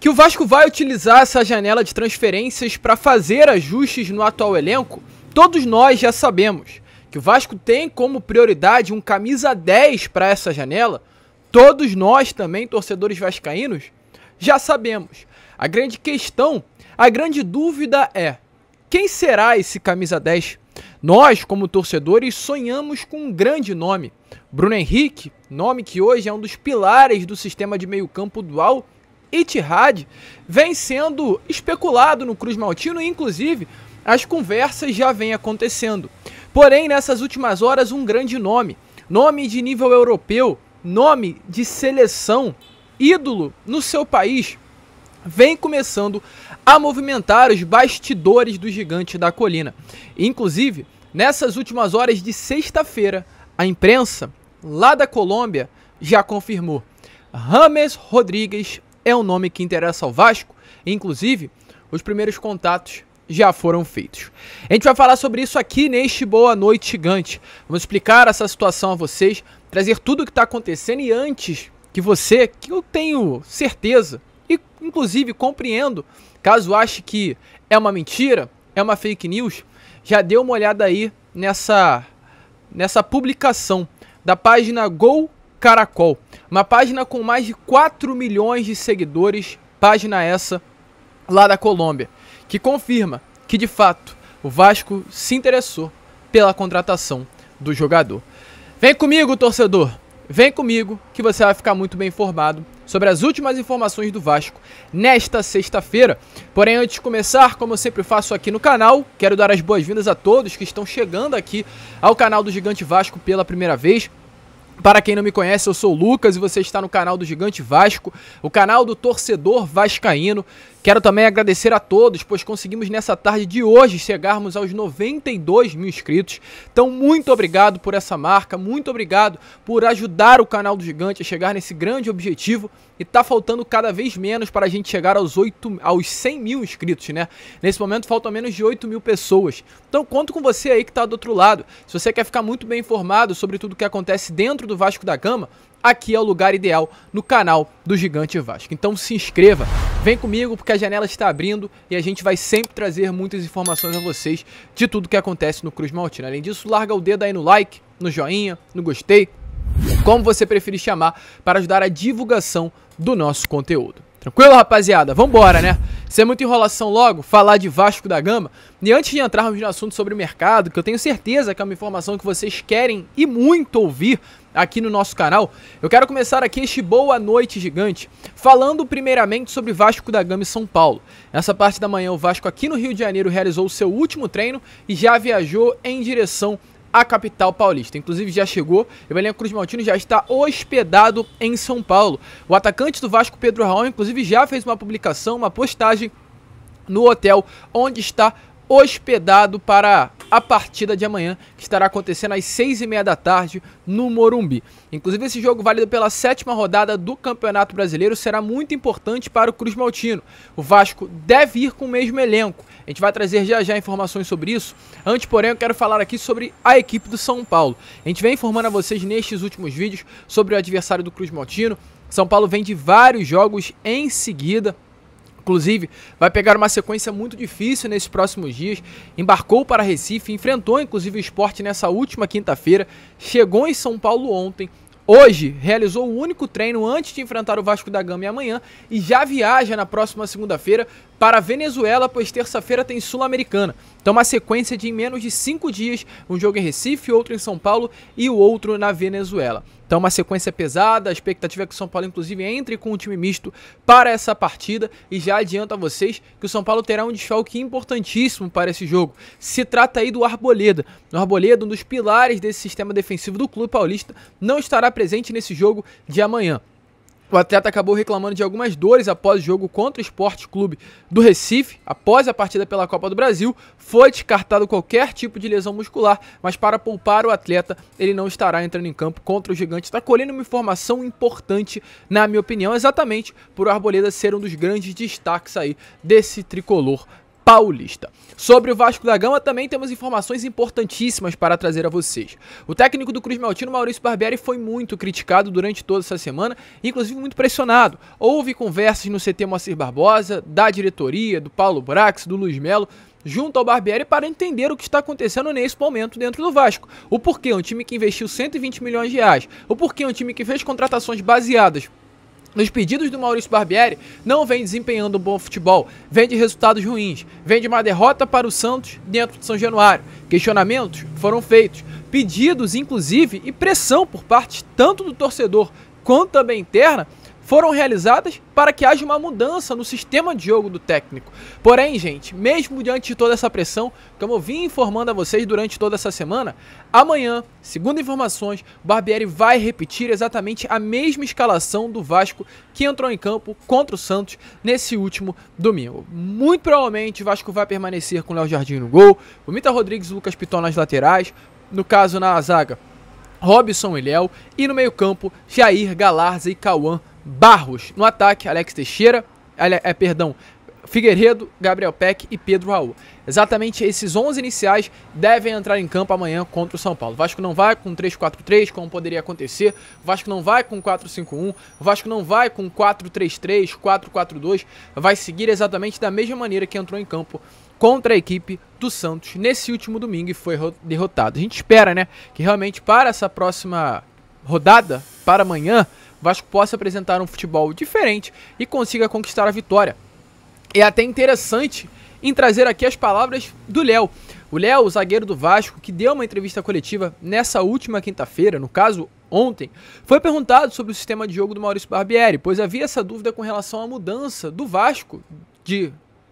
Que o Vasco vai utilizar essa janela de transferências para fazer ajustes no atual elenco, todos nós já sabemos. Que o Vasco tem como prioridade um camisa 10 para essa janela, todos nós também, torcedores vascaínos, já sabemos. A grande questão, a grande dúvida é: quem será esse camisa 10? Nós, como torcedores, sonhamos com um grande nome. Bruno Henrique, nome que hoje é um dos pilares do sistema de meio-campo do Al Ittihad, vem sendo especulado no Cruz Maltino e, inclusive, as conversas já vêm acontecendo. Porém, nessas últimas horas, um grande nome de nível europeu, nome de seleção, ídolo no seu país, vem começando a movimentar os bastidores do Gigante da Colina. Inclusive, nessas últimas horas de sexta-feira, a imprensa lá da Colômbia já confirmou: James Rodrigues é um nome que interessa ao Vasco. Inclusive, os primeiros contatos já foram feitos. A gente vai falar sobre isso aqui neste Boa Noite Gigante. Vamos explicar essa situação a vocês, trazer tudo o que está acontecendo, e antes que você, que eu tenho certeza e inclusive compreendo, caso ache que é uma mentira, é uma fake news, já dê uma olhada aí nessa publicação da página Gol Caracol, uma página com mais de 4 milhões de seguidores, página essa lá da Colômbia, que confirma que de fato o Vasco se interessou pela contratação do jogador. Vem comigo, torcedor, vem comigo que você vai ficar muito bem informado sobre as últimas informações do Vasco nesta sexta-feira. Porém, antes de começar, como eu sempre faço aqui no canal, quero dar as boas-vindas a todos que estão chegando aqui ao canal do Gigante Vasco pela primeira vez. Para quem não me conhece, eu sou o Lucas e você está no canal do Gigante Vasco, o canal do torcedor vascaíno. Quero também agradecer a todos, pois conseguimos nessa tarde de hoje chegarmos aos 92 mil inscritos. Então, muito obrigado por essa marca, muito obrigado por ajudar o canal do Gigante a chegar nesse grande objetivo. E tá faltando cada vez menos para a gente chegar aos 100 mil inscritos, né? Nesse momento faltam menos de 8 mil pessoas. Então conto com você aí que tá do outro lado. Se você quer ficar muito bem informado sobre tudo o que acontece dentro do Vasco da Gama, aqui é o lugar ideal no canal do Gigante Vasco. Então se inscreva, vem comigo porque a janela está abrindo e a gente vai sempre trazer muitas informações a vocês de tudo que acontece no Cruz Maltino. Além disso, larga o dedo aí no like, no joinha, no gostei, como você preferir chamar, para ajudar a divulgação do nosso conteúdo. Tranquilo, rapaziada? Vambora, né? Sem muita enrolação logo, falar de Vasco da Gama. E antes de entrarmos no assunto sobre o mercado, que eu tenho certeza que é uma informação que vocês querem e muito ouvir aqui no nosso canal, eu quero começar aqui este Boa Noite Gigante, falando primeiramente sobre Vasco da Gama e São Paulo. Nessa parte da manhã, o Vasco aqui no Rio de Janeiro realizou o seu último treino e já viajou em direção a capital paulista. Inclusive já chegou, o elenco Cruz Maltino já está hospedado em São Paulo. O atacante do Vasco, Pedro Raul, inclusive já fez uma publicação, uma postagem no hotel onde está hospedado para a partida de amanhã, que estará acontecendo às 6h30 da tarde no Morumbi. Inclusive esse jogo, válido pela 7ª rodada do Campeonato Brasileiro, será muito importante para o Cruz Maltino. O Vasco deve ir com o mesmo elenco. A gente vai trazer já já informações sobre isso. Antes, porém, eu quero falar aqui sobre a equipe do São Paulo. A gente vem informando a vocês nestes últimos vídeos sobre o adversário do Cruz Maltino. São Paulo vem de vários jogos em seguida. Inclusive, vai pegar uma sequência muito difícil nesses próximos dias. Embarcou para Recife, enfrentou inclusive o Sport nessa última quinta-feira. Chegou em São Paulo ontem. Hoje, realizou o único treino antes de enfrentar o Vasco da Gama amanhã. E já viaja na próxima segunda-feira para a Venezuela, pois terça-feira tem Sul-Americana. Então uma sequência de em menos de 5 dias, um jogo em Recife, outro em São Paulo e o outro na Venezuela. Então uma sequência pesada, a expectativa é que o São Paulo inclusive entre com um time misto para essa partida. E já adianto a vocês que o São Paulo terá um desfalque importantíssimo para esse jogo. Se trata aí do Arboleda. O Arboleda, um dos pilares desse sistema defensivo do clube paulista, não estará presente nesse jogo de amanhã. O atleta acabou reclamando de algumas dores após o jogo contra o Sport Clube do Recife, após a partida pela Copa do Brasil. Foi descartado qualquer tipo de lesão muscular, mas para poupar o atleta, ele não estará entrando em campo contra o Gigante da Colina. Uma informação importante, na minha opinião, exatamente por o Arboleda ser um dos grandes destaques aí desse tricolor Paulista. Sobre o Vasco da Gama também temos informações importantíssimas para trazer a vocês. O técnico do Cruz Maltino, Maurício Barbieri, foi muito criticado durante toda essa semana, inclusive muito pressionado. Houve conversas no CT Moacir Barbosa, da diretoria, do Paulo Brax, do Luiz Melo, junto ao Barbieri para entender o que está acontecendo nesse momento dentro do Vasco. O porquê um time que investiu 120 milhões de reais, o porquê um time que fez contratações baseadas nos pedidos do Maurício Barbieri, não vem desempenhando um bom futebol, vem de resultados ruins, vem de uma derrota para o Santos dentro de São Januário. Questionamentos foram feitos, pedidos inclusive e pressão por parte tanto do torcedor quanto também interna foram realizadas para que haja uma mudança no sistema de jogo do técnico. Porém, gente, mesmo diante de toda essa pressão, como eu vim informando a vocês durante toda essa semana, amanhã, segundo informações, o Barbieri vai repetir exatamente a mesma escalação do Vasco que entrou em campo contra o Santos nesse último domingo. Muito provavelmente o Vasco vai permanecer com o Léo Jardim no gol, o Mita Rodrigues e o Lucas Piton nas laterais, no caso na zaga, Robson e Léo, e no meio campo, Jair, Galarza e Cauã Barros. No ataque, Alex Teixeira, Figueiredo, Gabriel Peck e Pedro Raul. Exatamente esses 11 iniciais devem entrar em campo amanhã contra o São Paulo. O Vasco não vai com 3-4-3, como poderia acontecer. O Vasco não vai com 4-5-1. O Vasco não vai com 4-3-3, 4-4-2. Vai seguir exatamente da mesma maneira que entrou em campo contra a equipe do Santos nesse último domingo e foi derrotado. A gente espera, né, que realmente para essa próxima rodada, para amanhã, o Vasco possa apresentar um futebol diferente e consiga conquistar a vitória. É até interessante em trazer aqui as palavras do Léo. O Léo, o zagueiro do Vasco, que deu uma entrevista coletiva nessa última quinta-feira, no caso ontem, foi perguntado sobre o sistema de jogo do Maurício Barbieri, pois havia essa dúvida com relação à mudança do Vasco,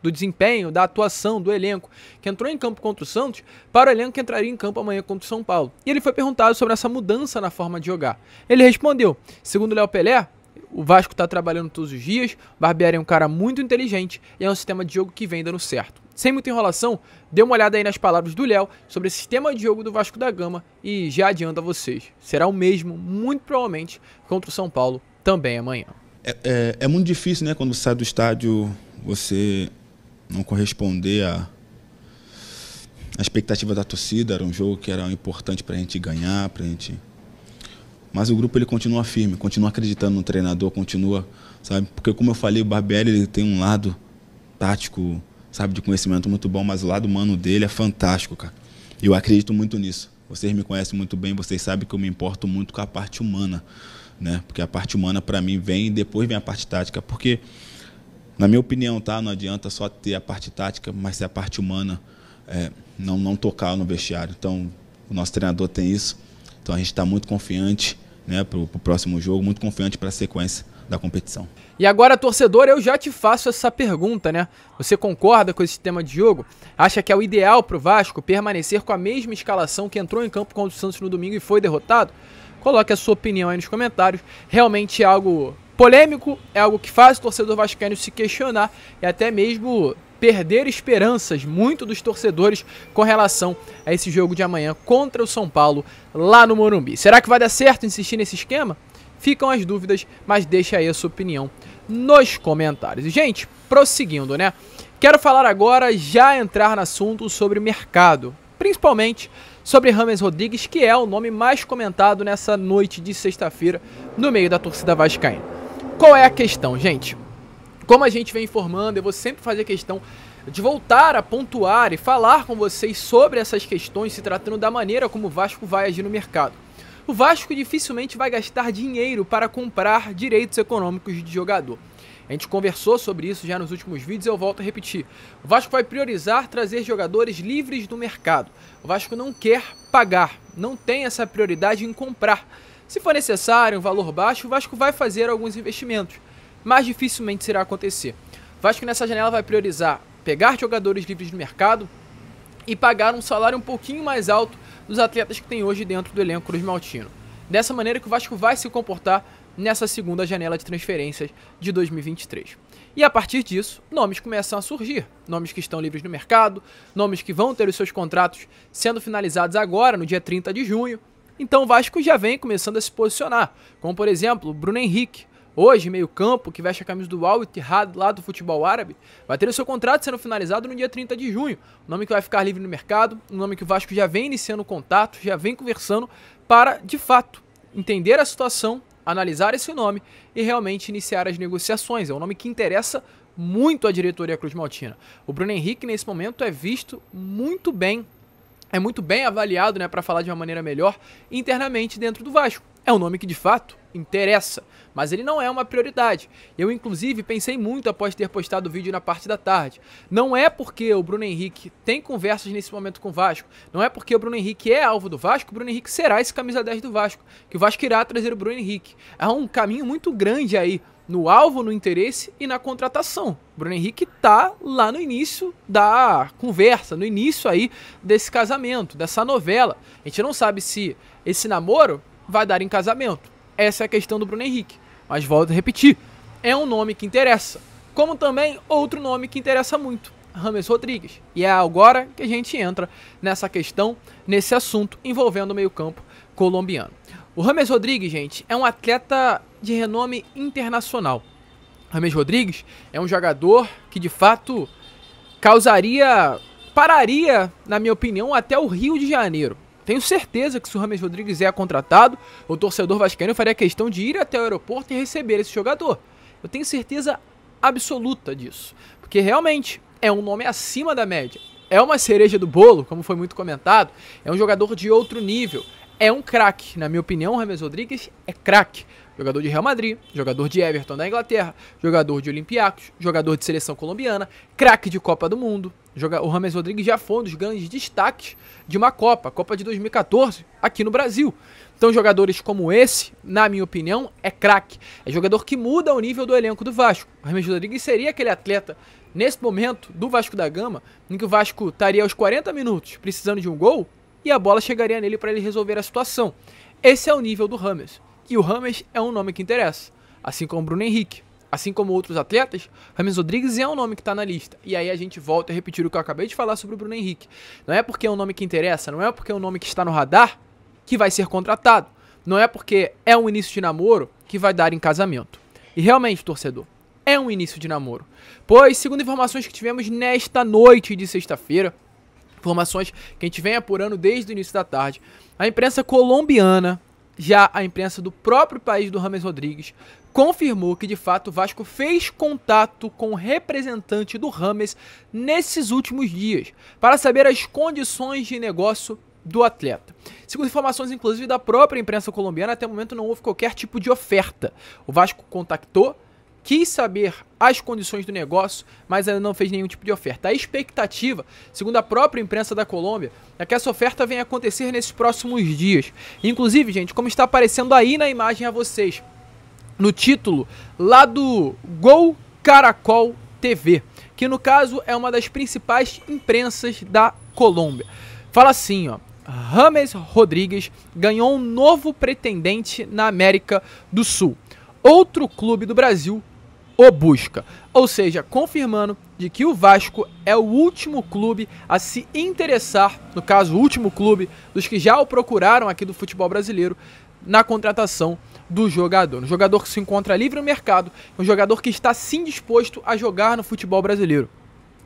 do desempenho, da atuação, do elenco que entrou em campo contra o Santos para o elenco que entraria em campo amanhã contra o São Paulo. E ele foi perguntado sobre essa mudança na forma de jogar. Ele respondeu, segundo o Léo Pelé, o Vasco está trabalhando todos os dias, o Barbieri é um cara muito inteligente e é um sistema de jogo que vem dando certo. Sem muita enrolação, dê uma olhada aí nas palavras do Léo sobre o sistema de jogo do Vasco da Gama e já adianto a vocês, será o mesmo, muito provavelmente, contra o São Paulo também amanhã. É muito difícil, né, quando sai do estádio, você não corresponder à expectativa da torcida. Era um jogo que era importante para a gente ganhar, mas o grupo ele continua firme, continua acreditando no treinador, continua, sabe? Porque como eu falei, o Barbieri ele tem um lado tático, sabe, de conhecimento muito bom, mas o lado humano dele é fantástico, cara. E eu acredito muito nisso. Vocês me conhecem muito bem, vocês sabem que eu me importo muito com a parte humana, né? Porque a parte humana para mim vem e depois vem a parte tática, porque na minha opinião, tá? Não adianta só ter a parte tática, mas se a parte humana não tocar no vestiário. Então, o nosso treinador tem isso. Então, a gente está muito confiante, né, para o próximo jogo, muito confiante para a sequência da competição. E agora, torcedor, eu já te faço essa pergunta, né? Você concorda com esse sistema de jogo? Acha que é o ideal para o Vasco permanecer com a mesma escalação que entrou em campo contra o Santos no domingo e foi derrotado? Coloque a sua opinião aí nos comentários. Realmente é algo polêmico, é algo que faz o torcedor vascaíno se questionar e até mesmo perder esperanças, muito dos torcedores, com relação a esse jogo de amanhã contra o São Paulo, lá no Morumbi. Será que vai dar certo insistir nesse esquema? Ficam as dúvidas, mas deixa aí a sua opinião nos comentários. E, gente, prosseguindo, né? Quero falar agora, já entrar no assunto sobre mercado, principalmente sobre James Rodrigues, que é o nome mais comentado nessa noite de sexta-feira no meio da torcida vascaína. Qual é a questão, gente? Como a gente vem informando, eu vou sempre fazer questão de voltar a pontuar e falar com vocês sobre essas questões, se tratando da maneira como o Vasco vai agir no mercado. O Vasco dificilmente vai gastar dinheiro para comprar direitos econômicos de jogador. A gente conversou sobre isso já nos últimos vídeos e eu volto a repetir. O Vasco vai priorizar trazer jogadores livres do mercado. O Vasco não quer pagar, não tem essa prioridade em comprar. Se for necessário um valor baixo, o Vasco vai fazer alguns investimentos, mas dificilmente será acontecer. O Vasco nessa janela vai priorizar pegar jogadores livres do mercado e pagar um salário um pouquinho mais alto dos atletas que tem hoje dentro do elenco Cruz Maltino. Dessa maneira que o Vasco vai se comportar nessa segunda janela de transferências de 2023. E a partir disso, nomes começam a surgir. Nomes que estão livres no mercado, nomes que vão ter os seus contratos sendo finalizados agora, no dia 30 de junho. Então o Vasco já vem começando a se posicionar, como por exemplo o Bruno Henrique, hoje, meio campo, que veste a camisa do Al Ittihad lá do futebol árabe, vai ter o seu contrato sendo finalizado no dia 30 de junho. Um nome que vai ficar livre no mercado, um nome que o Vasco já vem iniciando contato, já vem conversando para, de fato, entender a situação, analisar esse nome e realmente iniciar as negociações. É um nome que interessa muito à diretoria cruzmaltina. O Bruno Henrique, nesse momento, é visto muito bem, é muito bem avaliado, né, para falar de uma maneira melhor, internamente dentro do Vasco. É um nome que, de fato, interessa, mas ele não é uma prioridade. Eu, inclusive, pensei muito após ter postado o vídeo na parte da tarde. Não é porque o Bruno Henrique tem conversas nesse momento com o Vasco, não é porque o Bruno Henrique é alvo do Vasco, o Bruno Henrique será esse camisa 10 do Vasco, que o Vasco irá trazer o Bruno Henrique. Há um caminho muito grande aí no alvo, no interesse e na contratação. O Bruno Henrique tá lá no início da conversa, no início aí desse casamento, dessa novela. A gente não sabe se esse namoro vai dar em casamento. Essa é a questão do Bruno Henrique. Mas volto a repetir, é um nome que interessa. Como também outro nome que interessa muito, James Rodrigues. E é agora que a gente entra nessa questão, nesse assunto envolvendo o meio-campo colombiano. O James Rodrigues, gente, é um atleta de renome internacional. James Rodrigues é um jogador que, de fato, pararia, na minha opinião, até o Rio de Janeiro. Tenho certeza que se o James Rodrigues é contratado, o torcedor vascaíno faria questão de ir até o aeroporto e receber esse jogador. Eu tenho certeza absoluta disso. Porque realmente é um nome acima da média. É uma cereja do bolo, como foi muito comentado. É um jogador de outro nível. É um craque. Na minha opinião, o James Rodrigues é craque. Jogador de Real Madrid, jogador de Everton da Inglaterra, jogador de Olympiacos, jogador de seleção colombiana, craque de Copa do Mundo. O James Rodrigues já foi um dos grandes destaques de uma Copa, a Copa de 2014, aqui no Brasil. Então, jogadores como esse, na minha opinião, é craque. É jogador que muda o nível do elenco do Vasco. O James Rodrigues seria aquele atleta, nesse momento, do Vasco da Gama, em que o Vasco estaria aos 40 minutos precisando de um gol e a bola chegaria nele para ele resolver a situação. Esse é o nível do James. E o James é um nome que interessa, assim como o Bruno Henrique. Assim como outros atletas, James Rodrigues é um nome que está na lista. E aí a gente volta a repetir o que eu acabei de falar sobre o Bruno Henrique. Não é porque é um nome que interessa, não é porque é um nome que está no radar que vai ser contratado. Não é porque é um início de namoro que vai dar em casamento. E realmente, torcedor, é um início de namoro. Pois, segundo informações que tivemos nesta noite de sexta-feira, informações que a gente vem apurando desde o início da tarde, a imprensa colombiana, já a imprensa do próprio país do James Rodrigues, confirmou que de fato o Vasco fez contato com o representante do James nesses últimos dias, para saber as condições de negócio do atleta. Segundo informações inclusive da própria imprensa colombiana, até o momento não houve qualquer tipo de oferta. O Vasco contactou, quis saber as condições do negócio, mas ainda não fez nenhum tipo de oferta. A expectativa, segundo a própria imprensa da Colômbia, é que essa oferta venha acontecer nesses próximos dias. Inclusive, gente, como está aparecendo aí na imagem a vocês, no título lá do Gol Caracol TV, que no caso é uma das principais imprensas da Colômbia. Fala assim, ó: James Rodrigues ganhou um novo pretendente na América do Sul. Outro clube do Brasil o busca. Ou seja, confirmando de que o Vasco é o último clube a se interessar, no caso, o último clube dos que já o procuraram aqui do futebol brasileiro, na contratação do jogador. Um jogador que se encontra livre no mercado, um jogador que está sim disposto a jogar no futebol brasileiro.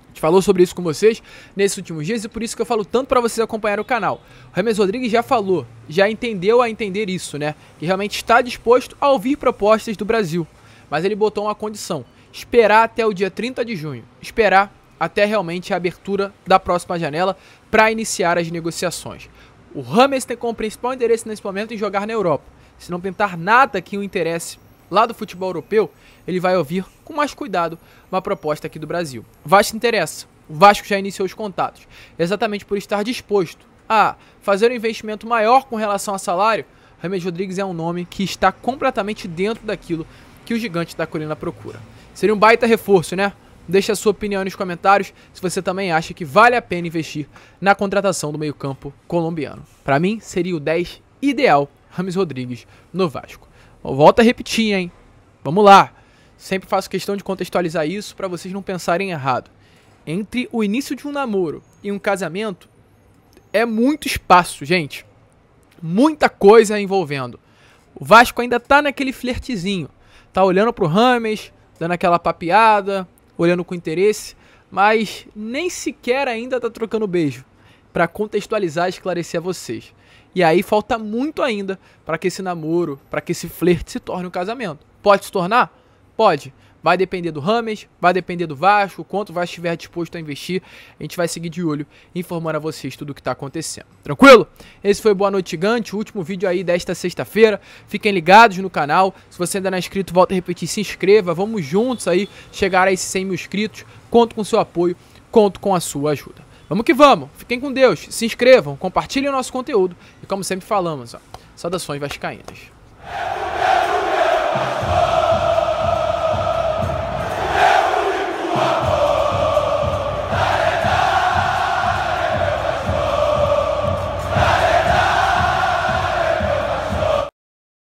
A gente falou sobre isso com vocês nesses últimos dias e por isso que eu falo tanto para vocês acompanharem o canal. O James Rodrigues já falou, já entendeu a entender isso, né? Que realmente está disposto a ouvir propostas do Brasil. Mas ele botou uma condição: esperar até o dia 30 de junho. Esperar até realmente a abertura da próxima janela para iniciar as negociações. O James tem como principal interesse nesse momento em jogar na Europa. Se não pintar nada que o interesse lá do futebol europeu, ele vai ouvir com mais cuidado uma proposta aqui do Brasil. O Vasco interessa. O Vasco já iniciou os contatos. Exatamente por estar disposto a fazer um investimento maior com relação a salário, James Rodrigues é um nome que está completamente dentro daquilo que o gigante da colina procura. Seria um baita reforço, né? Deixe a sua opinião nos comentários se você também acha que vale a pena investir na contratação do meio-campo colombiano. Para mim, seria o 10 ideal, James Rodrigues no Vasco. Volta a repetir, hein? Vamos lá. Sempre faço questão de contextualizar isso para vocês não pensarem errado. Entre o início de um namoro e um casamento, é muito espaço, gente. Muita coisa envolvendo. O Vasco ainda tá naquele flertezinho. tá olhando pro Rames, dando aquela papeada, olhando com interesse, mas nem sequer ainda tá trocando beijo, para contextualizar e esclarecer a vocês. E aí falta muito ainda para que esse namoro, para que esse flerte se torne um casamento. Pode se tornar? Pode. Vai depender do Rames, vai depender do Vasco, o quanto o Vasco estiver disposto a investir. A gente vai seguir de olho, informando a vocês tudo o que está acontecendo. Tranquilo? Esse foi Boa Noite Gigante, o último vídeo aí desta sexta-feira. Fiquem ligados no canal. Se você ainda não é inscrito, volta a repetir, se inscreva. Vamos juntos aí chegar a esses 100 mil inscritos. Conto com o seu apoio, conto com a sua ajuda. Vamos que vamos. Fiquem com Deus. Se inscrevam, compartilhem o nosso conteúdo. E como sempre falamos, saudações vascaínas.